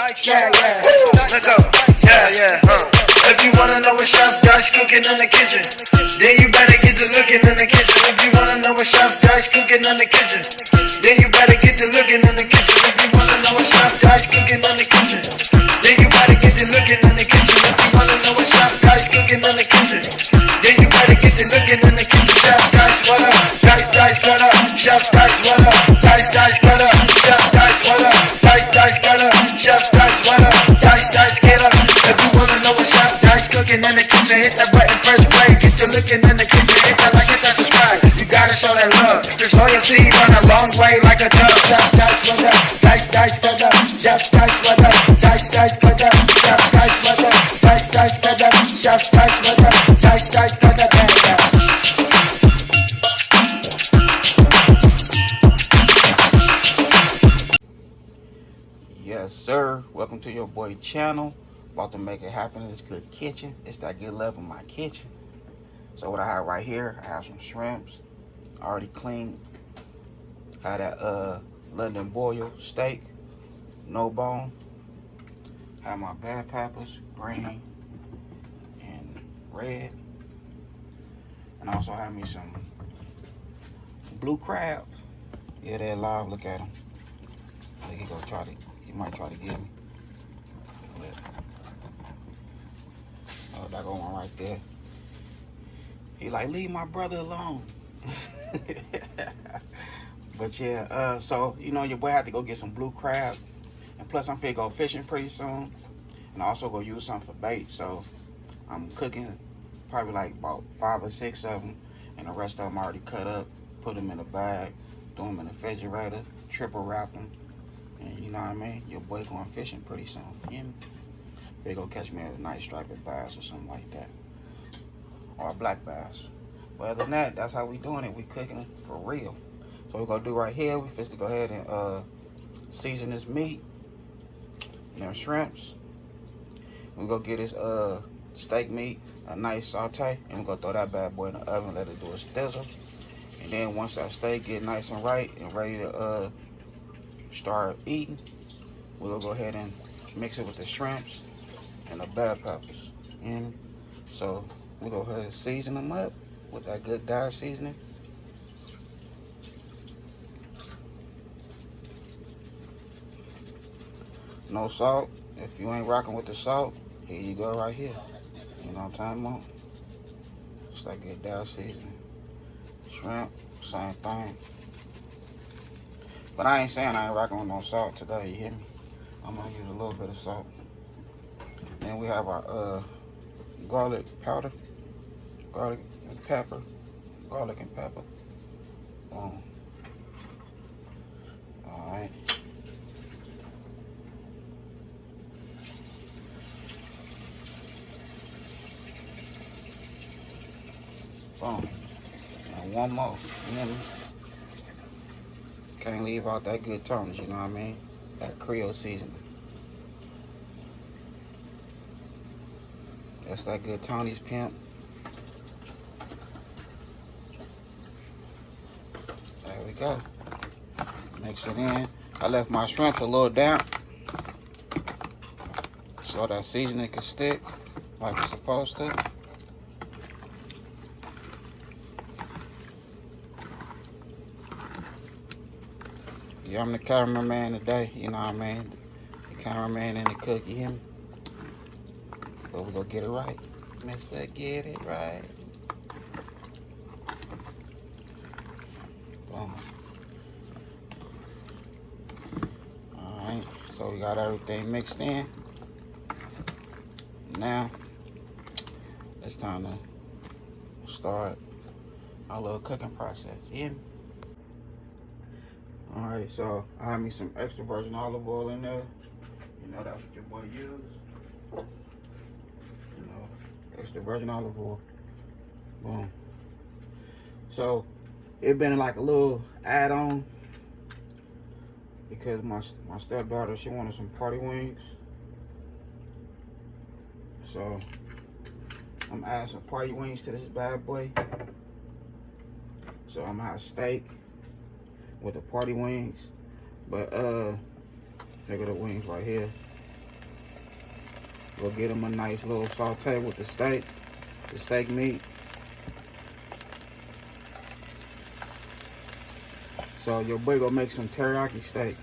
Yeah, yeah. Let go. Yeah, yeah. If you wanna know what Chef Dice cooking in the kitchen, then you better get to looking in the kitchen. If you wanna know what Chef Dice cooking in the kitchen, then you better get to looking in the kitchen. If you wanna know what Chef Dice cooking in the kitchen, then you better get to looking in the kitchen. If you wanna know what Chef Dice cooking in the kitchen, then you better get to looking in the kitchen. Chef Dice, what up? Dice, what up? Chef Dice, what up? Dice, what up? Chef Dice, what up? Dice, what up? Chef Dice, what up? Dice, get up. If you wanna know what Chef Dice cooking in the kitchen, hit that button first play. Get to looking in the kitchen, hit that like, hit that subscribe. You gotta show that love. There's loyalty run a long way like a dove. Chef Dice, what up? Dice, what up? Chef Dice, what up? Dice, what up? Chef Dice, what up? Dice, what up? Chef Dice, what up? Dice, what up? Yes, sir. Welcome to your boy channel. About to make it happen in this good kitchen. It's that good love in my kitchen. So what I have right here, I have some shrimps, already cleaned. Had that London boil steak, no bone. Have my bell peppers, green and red. And I also have me some blue crab. Yeah, they're alive. Look at them. I think he might try to get me. Oh, that go one right there. He like, leave my brother alone. But yeah, so you know your boy had to go get some blue crab, and plus I'm finna go fishing pretty soon, and I also go use some for bait. So I'm cooking probably like about 5 or 6 of them, and the rest of them already cut up. Put them in a bag, throw them in the refrigerator, triple wrap them, and you know what I mean. Your boy going fishing pretty soon. You hear me? They go catch me a nice striped bass or something like that, or a black bass. But other than that, that's how we doing it. We cooking it for real. So we're gonna do right here. We first to go ahead and season this meat, and them shrimps. We gonna get this steak meat a nice saute, and we're gonna throw that bad boy in the oven, let it do a sizzle. And then once that steak get nice and right and ready to start eating, we'll go ahead and mix it with the shrimps and the bell peppers. And so we go ahead and season them up with that good dive seasoning. No salt. If you ain't rocking with the salt, here you go right here. You know what I'm talking about? It's that good dive seasoning. Shrimp, same thing. But I ain't saying I ain't rocking with no salt today, you hear me? I'm gonna use a little bit of salt. Then we have our garlic powder, garlic and pepper, garlic and pepper. Boom. All right. Boom. And one more. You know what I mean? Can't leave out that good Tony's, you know what I mean? That Creole seasoning. That's that good Tony's pimp. There we go. Mix it in. I left my shrimp a little damp so that seasoning can stick like it's supposed to. Yeah, I'm the cameraman today, you know what I mean? The cameraman and the cook, you hear me? But we gonna get it right. Mister, get it right. Boom. Alright, so we got everything mixed in. Now, it's time to start our little cooking process, you hear me? Alright, so I have me some extra virgin olive oil in there. You know, that's what your boy use. You know, extra virgin olive oil. Boom. So, it been like a little add-on because my stepdaughter, she wanted some party wings. So, I'm adding some party wings to this bad boy. So, I'm gonna have steak with the party wings. But look at the wings right here. We'll get them a nice little saute with the steak meat. So your boy gonna make some teriyaki steak.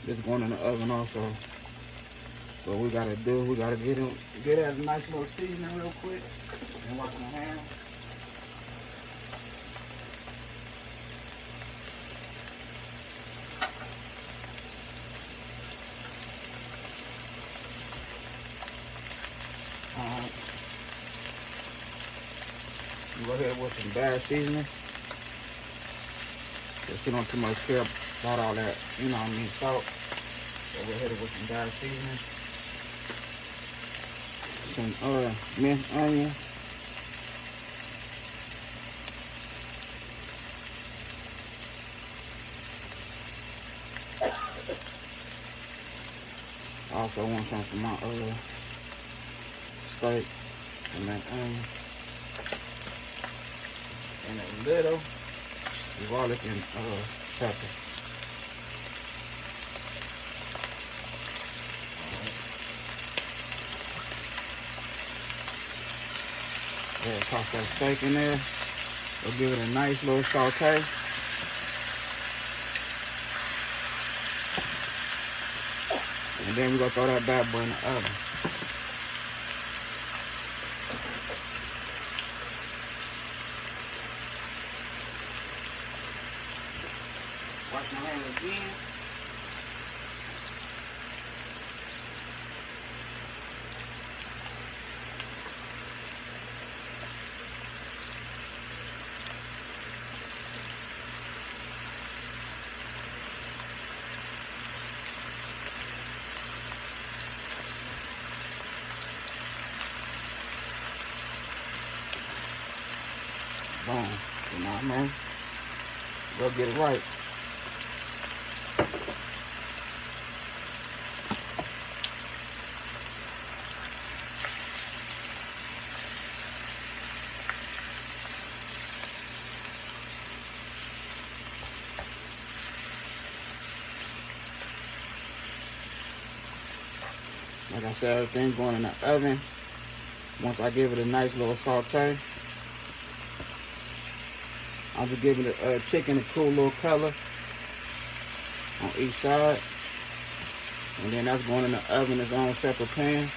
This going in the oven also. What we gotta do, we gotta get it a nice little seasoning real quick and wash my hands. Go ahead with some bad seasoning. Cause you don't too much care about all that, you know what I mean, salt. So we'll hit it with some bad seasoning. Some minced onion. I also want some for my steak and that onion. And a little garlic and pepper. Yeah, toss that steak in there. We'll give it a nice little saute. And then we're gonna throw that bad boy in the oven. Wash my hands again. Boom. You know what I mean? Go get it right. Like I said, everything going in the oven. Once I give it a nice little saute, I'll be giving the chicken a cool little color on each side. And then that's going in the oven in its own separate pan.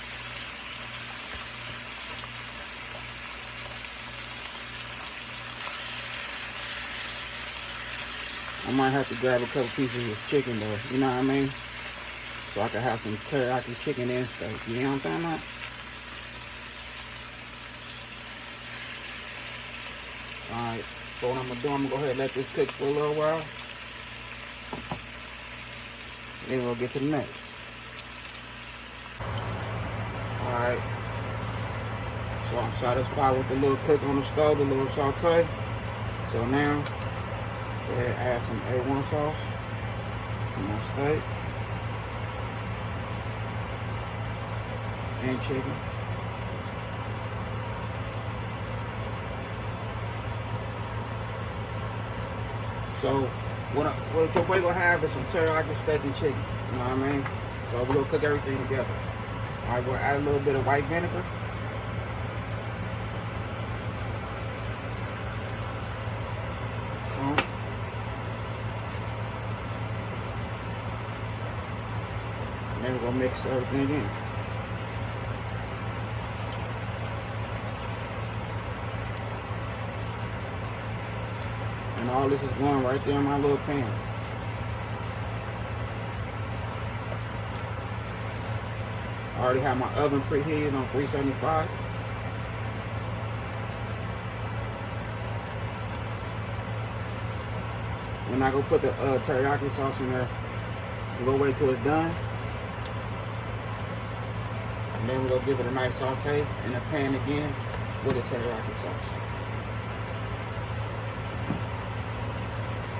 I might have to grab a couple pieces of this chicken though, you know what I mean? So I can have some teriyaki chicken and steak, you know what I'm talking about? Alright, so what I'm gonna do, I'm gonna go ahead and let this cook for a little while. And then we'll get to the next. Alright. So I'm satisfied with the little cook on the stove, the little saute. So now, go ahead and add some A1 sauce to my steak and chicken. So what we're gonna have is some teriyaki steak and chicken. You know what I mean? So we're gonna cook everything together. Alright, we'll add a little bit of white vinegar. And then we're gonna mix everything in. And all this is going right there in my little pan. I already have my oven preheated on 375. We're not gonna put the teriyaki sauce in there. We're gonna wait till it's done. And then we're gonna give it a nice saute in the pan again with the teriyaki sauce.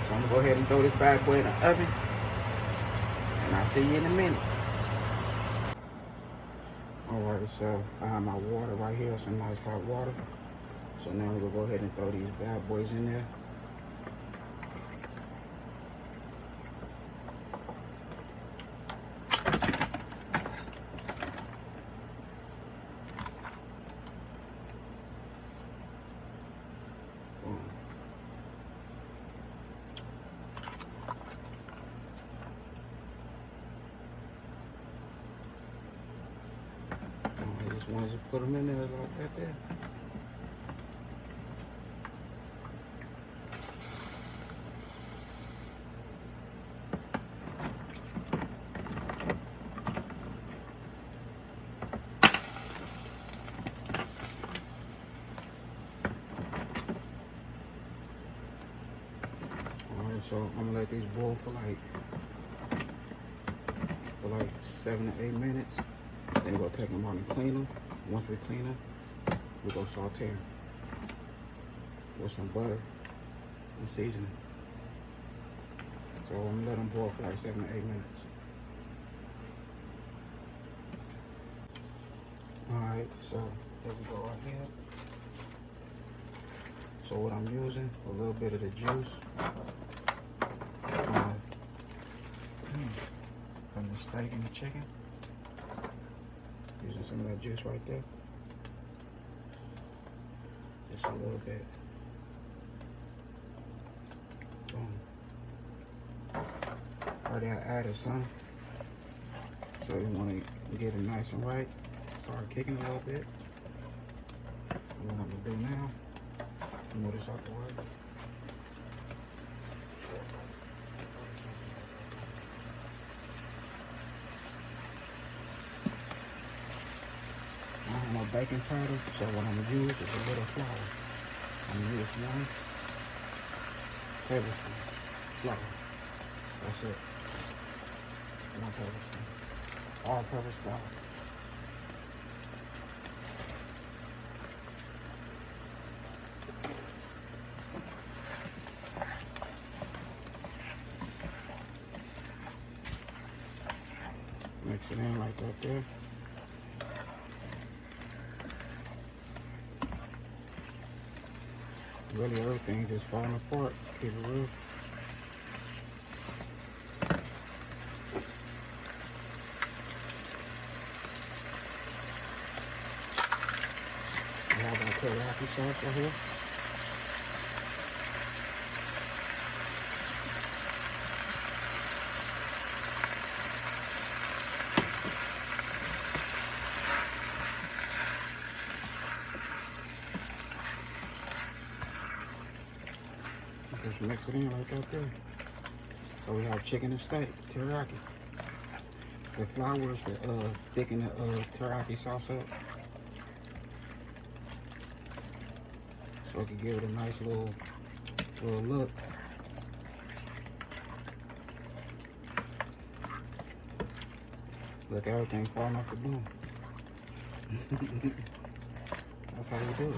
So I'm gonna go ahead and throw this bad boy in the oven. And I'll see you in a minute. Alright, so I have my water right here, some nice hot water. So now we'll go ahead and throw these bad boys in there. I just wanted to put them in there like that there. Alright, so I'm gonna let these boil for like 7 to 8 minutes. Then we're gonna take them out and clean them. Once we clean them, we're gonna saute them with some butter and seasoning. So I'm gonna let them boil for like 7 to 8 minutes. Alright, so there we go right here. So what I'm using, a little bit of the juice from the steak and the chicken. Using some of that juice right there. Just a little bit. Boom. Already I added some. So we want to get it nice and right. Start kicking a little bit. And what I'm going to do now, move this out the way. I have my baking powder, so what I'm going to use is a little flour. I'm going to use 1 tablespoon flour. That's it. 1 tablespoon. All-purpose flour. Mix it in like that there. Really everything just falling apart. Keep it real. I have our teriyaki sauce right here. Just mix it in like that there. So we have chicken and steak, teriyaki. The flour is to thicken the teriyaki sauce up. So it can give it a nice little look. Look, everything falling off the bloom. That's how we do it.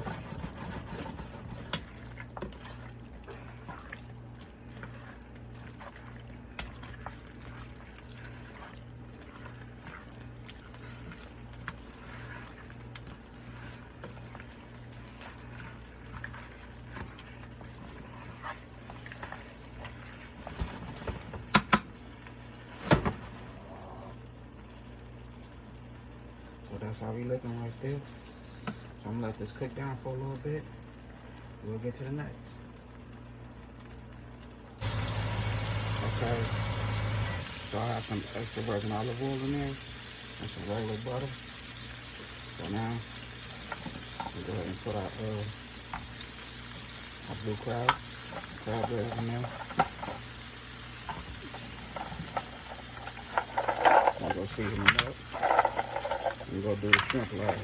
So that's how we looking right there. So I'm gonna let this cook down for a little bit. We'll get to the next. Okay. So I have some extra virgin olive oil in there and some regular butter. So now we'll go ahead and put our blue crab legs in there. I'll go season them up. And go do the shrimp last.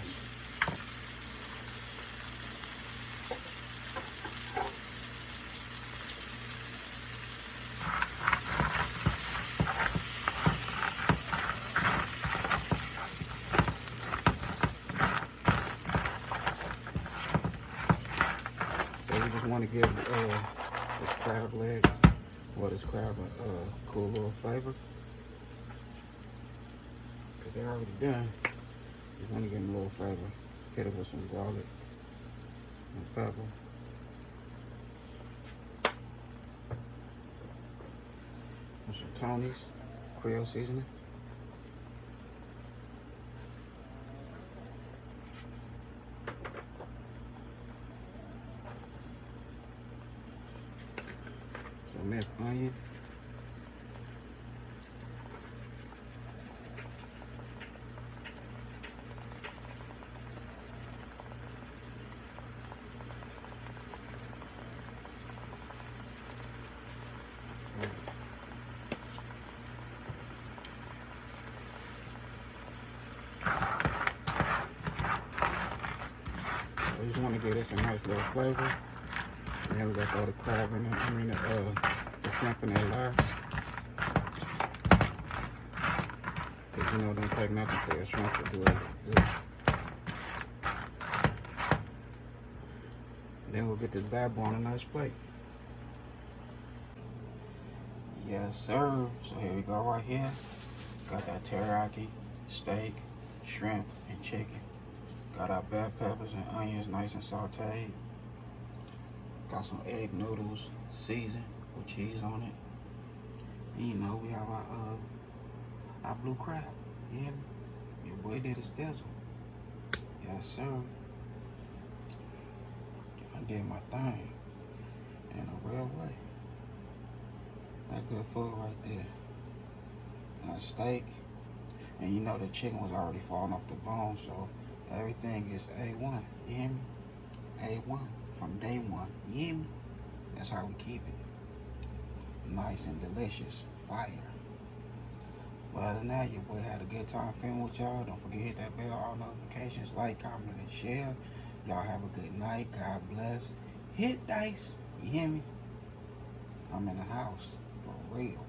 So we just want to give this crab leg or this crab a cool little flavor. Because they're already done. Just want to give them a little flavor. Hit it with some garlic. and pepper. And some Tony's Creole seasoning. Some minced onion. I just want to give this a nice little flavor. And then we got to throw the crab in there. I mean the shrimp in there last. Cause you know it don't take nothing for your shrimp to do it good. Then we'll get this bad boy on a nice plate. Yes, sir. So here we go right here. Got that teriyaki, steak, shrimp, and chicken. Got our bell peppers and onions nice and sauteed. Got some egg noodles seasoned with cheese on it. And you know, we have our blue crab. Yeah, your boy did his thizzle. Yes, sir. I did my thing in a real way. That good food right there. That steak. And you know the chicken was already falling off the bone, so everything is A1. You hear me? A1 from day one. You hear me? That's how we keep it. Nice and delicious. Fire. But other than that, your boy had a good time filming with y'all. Don't forget to hit that bell, all notifications, like, comment, and share. Y'all have a good night. God bless. Hit dice. You hear me? I'm in the house. For real.